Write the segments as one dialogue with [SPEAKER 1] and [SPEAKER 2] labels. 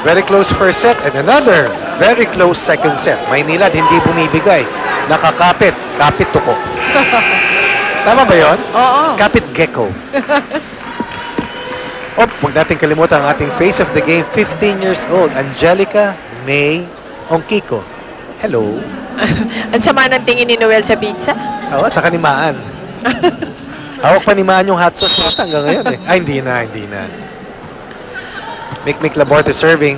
[SPEAKER 1] Very close first set and another very close second set. Maynilad hindi bumibigay. Nakakapit. Kapit tuko. Tama ba yun?
[SPEAKER 2] Oo.
[SPEAKER 1] Kapit gecko. Huwag natin kalimutan ang ating face of the game, 15 years old, Angelica May Ongkiko. Hello.
[SPEAKER 2] Ang sama ng tingin ni Noel sa pizza.
[SPEAKER 1] Oo, sa kanimaan. Hawak pa ni Maan yung hot sauce mo hanggang ngayon eh. Ay, hindi na. Mikmik Laborte serving.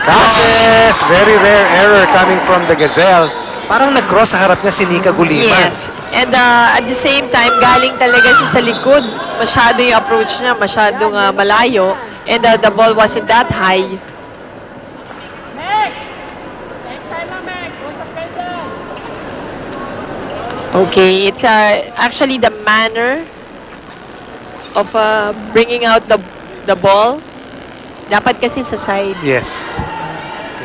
[SPEAKER 1] Cases! Very rare error coming from the Gazelle. Parang nag-cross sa harap niya si Nika Guliman.
[SPEAKER 2] Yes. And at the same time, galing talaga siya sa likod. Masyado yung approach niya, masyadong malayo. And the ball wasn't that high. Okay, it's actually the manner of bringing out the ball. Dapat kasi sa side.
[SPEAKER 1] Yes.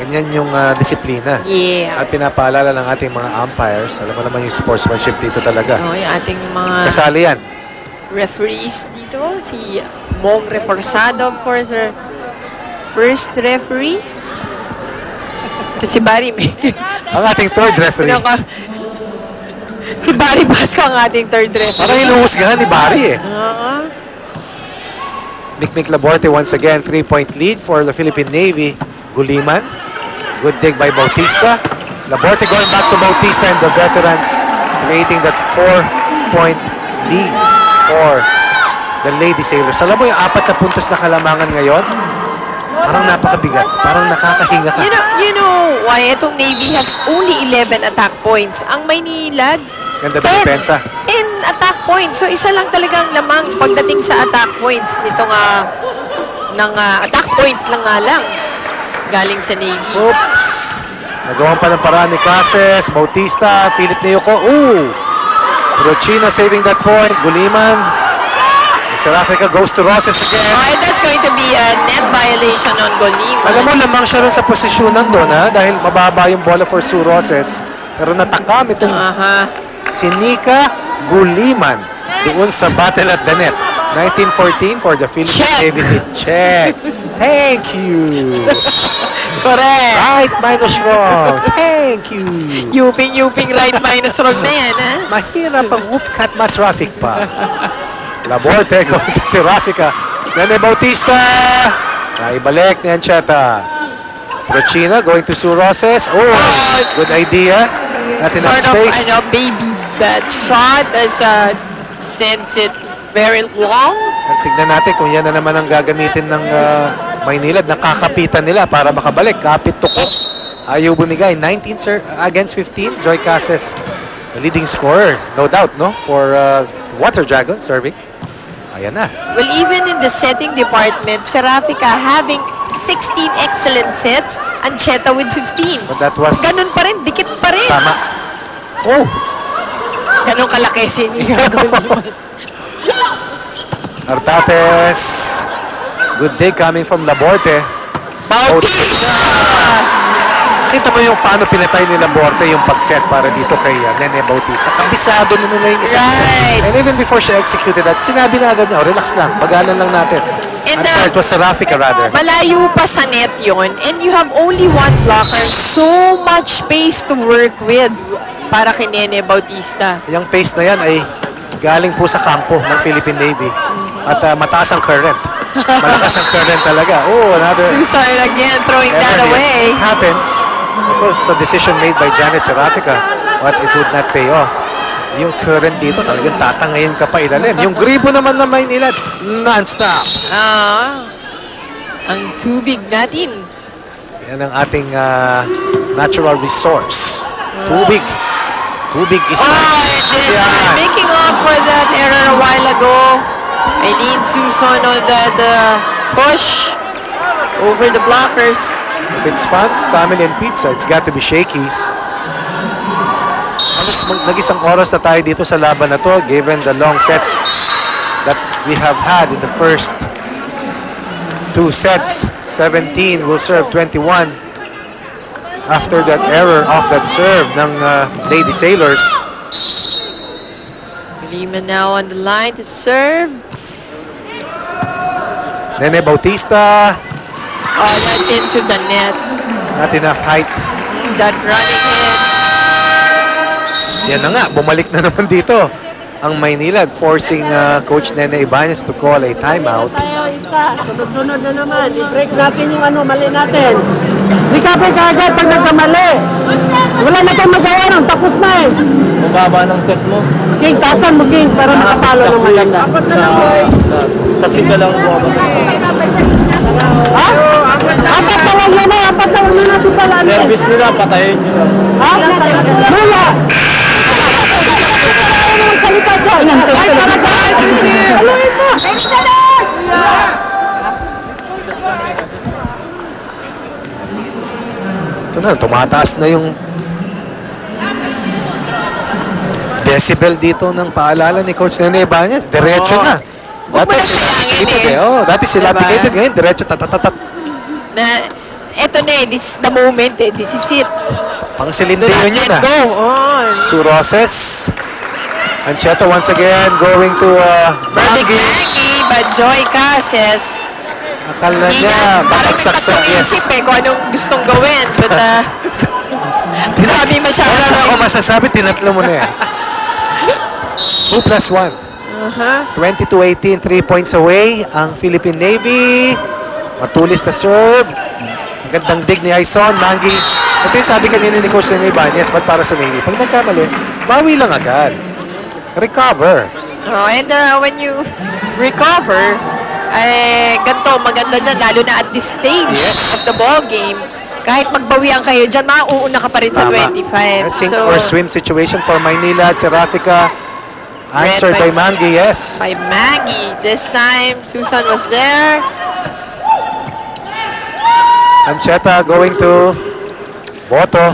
[SPEAKER 1] Ganyan yung disiplina.
[SPEAKER 2] Yeah.
[SPEAKER 1] At pinapaalala ng ating mga umpires. Alam mo naman yung sportsmanship dito talaga.
[SPEAKER 2] Oh, yung ating mga
[SPEAKER 1] Kasali yan.
[SPEAKER 2] referees dito. Si Mong Reforzado, of course, our first referee. Ito si Barry.
[SPEAKER 1] Ang ating third referee.
[SPEAKER 2] Si Barry Basco ang ating third referee.
[SPEAKER 1] Parang inuhusgahan ni Barry eh.
[SPEAKER 2] Oo.
[SPEAKER 1] Mikmik Laborte once again, 3-point lead for the Philippine Navy. Guliman. Good dig by Bautista. Laborte going back to Bautista and the veterans creating that 4-point lead for the Lady Sailors. Alam mo yung 4 na puntos na kalamangan ngayon? Parang napakabigat. Parang nakakahinga ka.
[SPEAKER 2] You know why itong Navy has only 11 attack points. Ang Maynilad,
[SPEAKER 1] Ganda ng depensa.
[SPEAKER 2] 10 attack points. So isa lang talagang lamang pagdating sa attack points nitong attack point lang nga lang galing sa Navy.
[SPEAKER 1] Oops. Nagawan pa ng paraan ni Cases. Bautista. Pilit ni Yoko. Ooh. Rochina saving that point. Guliman. South Africa goes to Roses again.
[SPEAKER 2] Oh, and that's going to be a net violation on Guliman.
[SPEAKER 1] Alam mo, lamang siya rin sa posisyonan doon, ha? Dahil mababa yung bola for Sue Roses. Pero natakam itong si Nika Guliman doon sa battle at the net. 1914 for the Philippine Navy. Check. Thank you.
[SPEAKER 2] Correct.
[SPEAKER 1] Right minus wrong. Thank you.
[SPEAKER 2] Yuping right minus wrong na yan, ha?
[SPEAKER 1] Mahirap ang upkat ma-traffic pa. Laborte going to si Rafika. Nene Bautista. Naibalik ni Ancheta. Rochina going to Sue Roses. Oh, good idea. That's enough space.
[SPEAKER 2] Sort of, maybe that shot as sends it very long.
[SPEAKER 1] At tignan natin kung yan na naman ang gagamitin ng Maynilad. Nakakapitan nila para makabalik. Kapit tuko. Ayaw bumigay. 19 against 15. Joy Cases, the leading scorer. No doubt, no? For Water Dragon serving. Ayan na.
[SPEAKER 2] Well, even in the setting department, Seraphica having 16 excellent sets, Ancheta with 15.
[SPEAKER 1] But that was...
[SPEAKER 2] Ganun pa rin, dikit pa rin.
[SPEAKER 1] Tama. Oh!
[SPEAKER 2] Ganun kalaki si Nika Guliman.
[SPEAKER 1] Artates. Good dig coming from Laborte.
[SPEAKER 2] Bautista!
[SPEAKER 1] Kita mo yung paano pinatay ni Laborte yung pag-set para dito kay Nene Bautista. Kabisado na nila yung isa.
[SPEAKER 2] Right.
[SPEAKER 1] And even before she executed that, sinabi na agad niya, relax lang, pagalan lang natin.
[SPEAKER 2] And
[SPEAKER 1] it was Seraphica rather.
[SPEAKER 2] Malayo pa sa net yun, and you have only one blocker, so much space to work with para kay Nene Bautista.
[SPEAKER 1] Yung pace na yan ay galing po sa kampo ng Philippine Navy. At mataas ang current. Malakas ang current talaga. Oh, another...
[SPEAKER 2] Susan again throwing that away.
[SPEAKER 1] It happens. It was a decision made by Janet Seraphica, but it would not pay off. Yung current dito, talagang tatangayin ka pa ilalim. Yung gribo naman na Maynilad, non-stop.
[SPEAKER 2] Ang tubig natin.
[SPEAKER 1] Yan ang ating natural resource. Tubig. Tubig is...
[SPEAKER 2] Making up for that error a while ago. Eileen Susan on the push over the blockers.
[SPEAKER 1] If it's fun, family and pizza, it's got to be Shakey's. Nag-isang oras na tayo dito sa laban na to, given the long sets that we have had in the first 2 sets. 17 will serve 21 after that error off that serve ng Lady Sailors.
[SPEAKER 2] Lima now on the line to serve.
[SPEAKER 1] Nene Bautista.
[SPEAKER 2] Oh, that's into the net.
[SPEAKER 1] Not enough height.
[SPEAKER 2] That running hit.
[SPEAKER 1] Yan na nga, bumalik na naman dito ang Maynila, forcing Coach Nene Ibanez to call a timeout.
[SPEAKER 3] Tayo, isa. Sunod-sunod na naman. I-break natin yung mali natin. Recover ka agad pag nagkamali. Wala na tayong magawa nun. Tapos na eh.
[SPEAKER 4] Mababa ng set mo.
[SPEAKER 3] King, tasan mo, King, para makapalo ng maganda.
[SPEAKER 4] Sa single lang mo.
[SPEAKER 3] Ha? Apat na lang yan eh. Apat na lang na natin pala.
[SPEAKER 4] Service nila, patayin nyo lang.
[SPEAKER 3] Ha? Mula! Salita dyan! Ay, karagay! Aluin mo! Excellent!
[SPEAKER 1] Ito na, tumataas na yung decibel dito ng paalala ni Coach Nene Ibanez. Diretso
[SPEAKER 2] Oo.
[SPEAKER 1] na.
[SPEAKER 2] Huwag mo na
[SPEAKER 1] sila
[SPEAKER 2] sayangin
[SPEAKER 1] applicated
[SPEAKER 2] eh.
[SPEAKER 1] Oh, dati sila
[SPEAKER 2] Diba?
[SPEAKER 1] applicated, ngayon diretso tatatatat.
[SPEAKER 2] Na, eto na eh, this is the moment eh, this is it.
[SPEAKER 1] Pang silindero yun
[SPEAKER 2] Let
[SPEAKER 1] na.
[SPEAKER 2] go on.
[SPEAKER 1] Su Roses. Ancheta once again going to
[SPEAKER 2] Perfect
[SPEAKER 1] Maggie.
[SPEAKER 2] Maggie, but Joy Cases,
[SPEAKER 1] Akal na
[SPEAKER 2] hindi
[SPEAKER 1] niya.
[SPEAKER 2] na, parang
[SPEAKER 1] Baksak-sak.
[SPEAKER 2] nagtatlong-isip eh kung anong gustong gawin. But, marami masyado.
[SPEAKER 1] Wala na ako masasabi, tinatlo mo na yan. 2 plus 1.
[SPEAKER 2] Uh-huh.
[SPEAKER 1] 22-18, 3 points away. Ang Philippine Navy. Matulis na serve. Ang gandang dig ni Aison. Mangi. Ito yung sabi kanina ni Coach Nene Ibanez, ba't para sa Navy? Pag nagkamali, bawi lang agad. Recover.
[SPEAKER 2] Oh, and when you recover, ganito, maganda dyan, lalo na at this stage
[SPEAKER 1] Yes.
[SPEAKER 2] of the ball game. Kahit magbawian kayo dyan, mauuna ka pa rin sa
[SPEAKER 1] Tama.
[SPEAKER 2] 25.
[SPEAKER 1] I think
[SPEAKER 2] So,
[SPEAKER 1] or swim situation for Maynila at Serafika. Answered by
[SPEAKER 2] Red
[SPEAKER 1] Mangi, yes.
[SPEAKER 2] by Maggie. This time, Susan was there.
[SPEAKER 1] Ancheta going to Boto.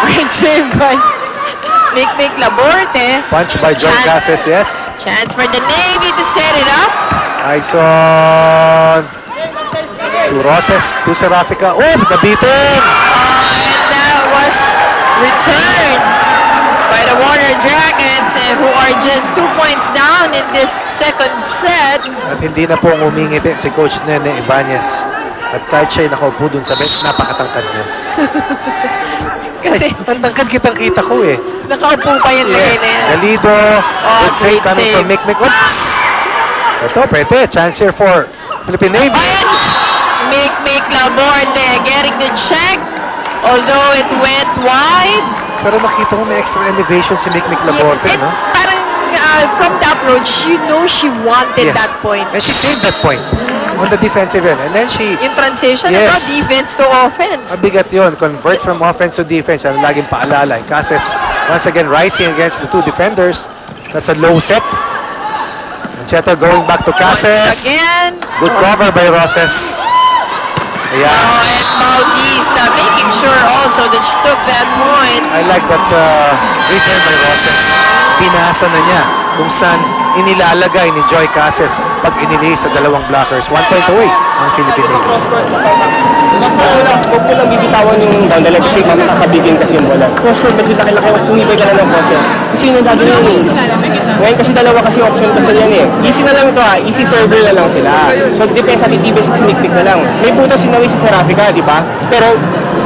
[SPEAKER 2] Great save by Mick Laborte.
[SPEAKER 1] Punch by John
[SPEAKER 2] Chance.
[SPEAKER 1] Cases, yes.
[SPEAKER 2] Chance for the Navy to set it up.
[SPEAKER 1] Aison. To Roses, to Serafika. Oh, nabitin!
[SPEAKER 2] And that was returned by the Warner Dragons, who are just 2 points down in this second set.
[SPEAKER 1] At hindi na po umingiti si Coach Nene Ibanez. At kahit siya'y nakaupo dun sa bench, napakatangkad niya.
[SPEAKER 2] Kasi
[SPEAKER 1] Ang tangkad kitang-kita ko eh.
[SPEAKER 2] nakaupo pa yung lagay na yan.
[SPEAKER 1] Galido. Good save
[SPEAKER 2] great
[SPEAKER 1] coming
[SPEAKER 2] save.
[SPEAKER 1] from Mick. Oops! Ito, pwede. Chance here for Philippine Navy.
[SPEAKER 2] Ayan! Mick Laborte getting the check. Although it went wide.
[SPEAKER 1] Pero makita mo may extra elevation si Mick Laborte,
[SPEAKER 2] And
[SPEAKER 1] no?
[SPEAKER 2] parang from the approach, you know she wanted
[SPEAKER 1] Yes.
[SPEAKER 2] that point.
[SPEAKER 1] And she saved that point on the defensive end. And then she,
[SPEAKER 2] Yung transition,
[SPEAKER 1] Yes.
[SPEAKER 2] ito, defense to offense.
[SPEAKER 1] mabigat yun. Convert from offense to defense. Ang laging paalala. And Cases, once again, rising against the two defenders. That's a low set. Ancheta going back to
[SPEAKER 2] Once
[SPEAKER 1] Cases.
[SPEAKER 2] again.
[SPEAKER 1] Good cover by Roses.
[SPEAKER 2] Oh,
[SPEAKER 1] Ayan.
[SPEAKER 2] and Bautista making sure also that she took that point.
[SPEAKER 1] I like that return by Roses. Pinasa na niya kung saan inilalagay ni Joy Cases pag inilihis sa dalawang blockers. 1 point away ang Philippine Navy.
[SPEAKER 4] Huwag mo lang bibitawan yung down the leg kasi makakabigin kasi yung bola. Crosscourt, medyo laki-laki, tumibay ka na ng konti. Kasi yun ang dati yun eh. Ngayon kasi dalawa kasi option kasi yan eh. Easy na lang ito ha, easy server na lang sila. So depende sa titibay sa siniktik na lang. May butas sinawi si Serafika, di ba? Pero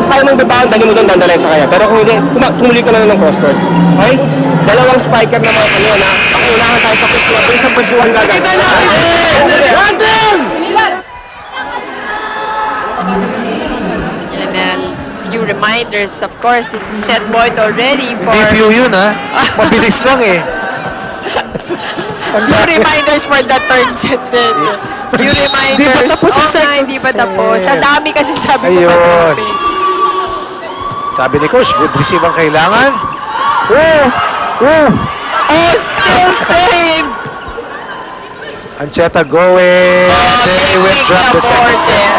[SPEAKER 4] kaya mong bibawan, dali mo doon down the leg sa kanya. Pero kung hindi, tumuloy ka na lang ng crosscourt. Okay? Dalawang spiker na mga kanyo na pakiulangan tayo sa pwestuhan. Doon sa pwestuhan gagawin.
[SPEAKER 2] Kita natin!
[SPEAKER 4] Run them!
[SPEAKER 2] And then, few reminders, of course, this is set point already for...
[SPEAKER 1] Hindi view yun ha. Mabilis lang eh.
[SPEAKER 2] Few reminders for the third set din. Few reminders.
[SPEAKER 1] Di ba tapos yung
[SPEAKER 2] Oo nga,
[SPEAKER 1] second
[SPEAKER 2] hindi pa
[SPEAKER 1] set?
[SPEAKER 2] tapos. Sa dami kasi sabi ko
[SPEAKER 1] Ayun.
[SPEAKER 2] madami.
[SPEAKER 1] Sabi ni Coach, good receive ang kailangan. Oh! Oh!
[SPEAKER 2] Oh, still save!
[SPEAKER 1] Ancheta going. They will drop the second set.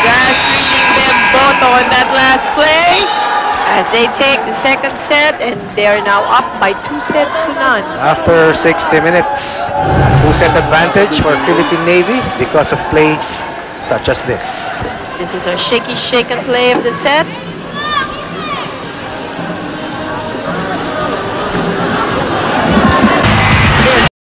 [SPEAKER 2] Just reading them both on that last play as they take the second set, and they are now up by 2 sets to none.
[SPEAKER 1] After 60 minutes, 2-set advantage for Philippine Navy because of plays such as this.
[SPEAKER 2] This is our shaky shake and play of the set.